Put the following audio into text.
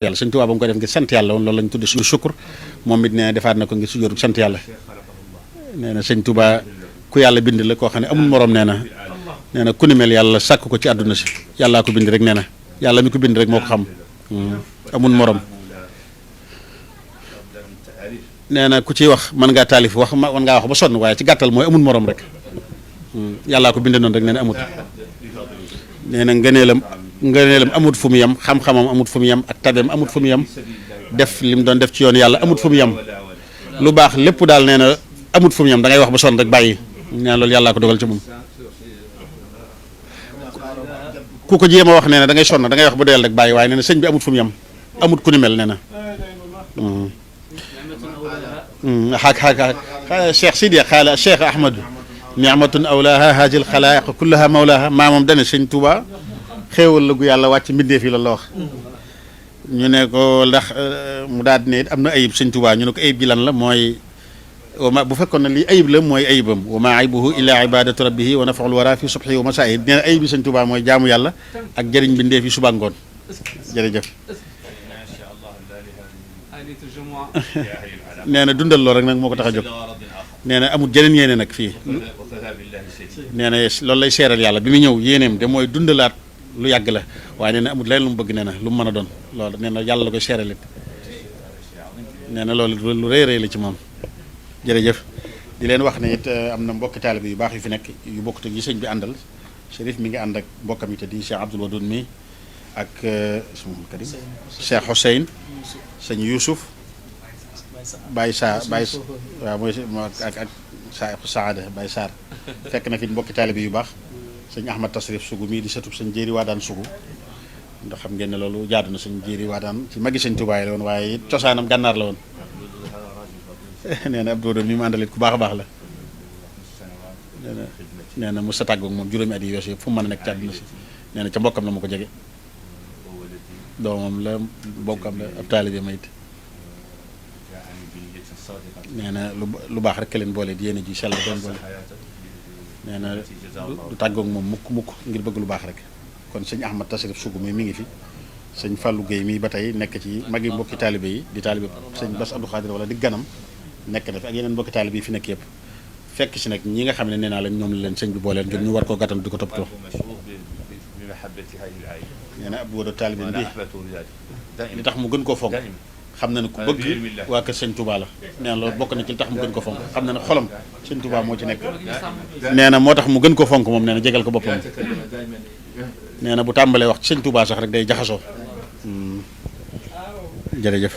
yàlla sëñ Tuubaa ba mu koy def ngir sant yàlla woon loolu lañ tudde suñu sukkur moom it nee defaat na ko ngir sujjóotu sant yàlla nee na sëñ Tuubaa ku yàlla bind la koo xam ne amul morom nee na ku ni mel yàlla sàkk ko ci àdduna si yàllaa ko bind rek nee na yàlla mi ko bind rek moo ko xam amul morom nee na ku ciy wax mën ngaa taalif wax mën ngaa wax ba sonn waaye ci gàttal mooy amul morom rek yàllaa ko bind noonu rek nee na amut nee na ngëneelam amut fu mu yem xam-xamam amut fu mu yem ak tabeem amut fu mu yem def li mu doon def ci yoon yàlla amut fu mu yem lu baax lépp daal nee na amut fu mu yem da ngay wax ba sonn rek bàyyi nee na loolu yàllaa ko dogal ci moom ku ko jéem a wax nee na da ngay sonn da ngay wax ba doyal rek bàyyi waaye nee na sëñ bi amut fu mu yem amut ku ni mel nee na cheikh Sidi xaala cheikh Ahmadou ni'matun awlaaha haajil xalaayiq kullaha mawlaaha maamam dane sëñ Tuubaa xéewal la gu yàlla wàcc mbindeef yi la wax ñu ne ko ndax mu daal ne am na ayib sëñ Tuubaa ñu ne ko ayib ji lan la mooy wama bu fekkoon ne lii ayib la mooy ayibam wa maa aybuhu illaa ibadatu rabbihi wa nafaul wara fi subhi wa masaa'i nee na ayib bi sëñ Tuubaa mooy jaamu yàlla ak jëriñ mbindeef yi suba ngoon jërëjëf nee na dundal lool rek nag moo ko tax a jóg nee na amul jeneen yéene nag fii nee na loolu lay seeral yàlla bi mu ñëw yéeneem de mooy dundalaat lu yàgg la waaye nee na amul leneen lu mu bëgg nee na lu mu mën a doon loolu nee na yàlla la koy seeralit nee na loolu lu rëy rëy la ci moom jërëjëf di leen wax ne it am na mbokki taalibe yu baax yu fi nekk yu bokkut ak yi sëñ bi àndal Chérif mi ngi ànd ak mbokkam yi te di Cheikh Abdoul Wadoud mi ak sumul karim Cheikh Hossein sëñ Youssouf Baye Sarr Baye waaw mooy ak Saada Baye Sarr fekk na fi mbokki taalibe yu baax sëñ Ahmad Tasrif Sugu mii di sëtub sëñ Jéeri Waadaan Sugu ndax xam ngeen ne loolu jaadu na sëñ Jéeri Waadaan ci magi sëñ Tuubaa la woon waaye it cosaanam gànnaar la woon nee na Abdou mi mu àndalit ku baax a baax la nee na mu sa tàggoog moom juróomi at yi weesu yëpp fu mu mën a nekk ci àdduna si nee na ca mbokkam la ma ko jege doomam la mbokkam la ab taalibe ma it nee na lu baax rek leen boole di yéene ji sell doon boole nee na du tàggoog moom mukk ngir bëgg lu baax rek kon sëñ Ahmad Tasrif Sugu mi ngi fi sëñ Fallou Guèye mii ba tey nekk ci magi mbokki taalibe yi di taalibe sëñ Bass Abdou Khadir wala di ganam nekk na fi ak yeneen mbokki taalibe yi fi nekk yëpp fekk si nag ñi nga xam ne nee naa leen ñoom la leen sëñ bi booleel ngir ñu war koo gàttal di ko toppatoo nee na ab wóodo taalibe bi li tax mu gën koo fonk xam na ne ku bëgg waa kër sëñ Touba la nee na loolu bokk na ci li tax mu gën ko fonk xam na ne xolam sëñ Touba moo ci nekk nee na moo tax mu gën ko fonk moom nee na jegal ko boppam nee na bu tàmbalee wax ci sëñ Touba sax rek day jaxasoo jërëjëf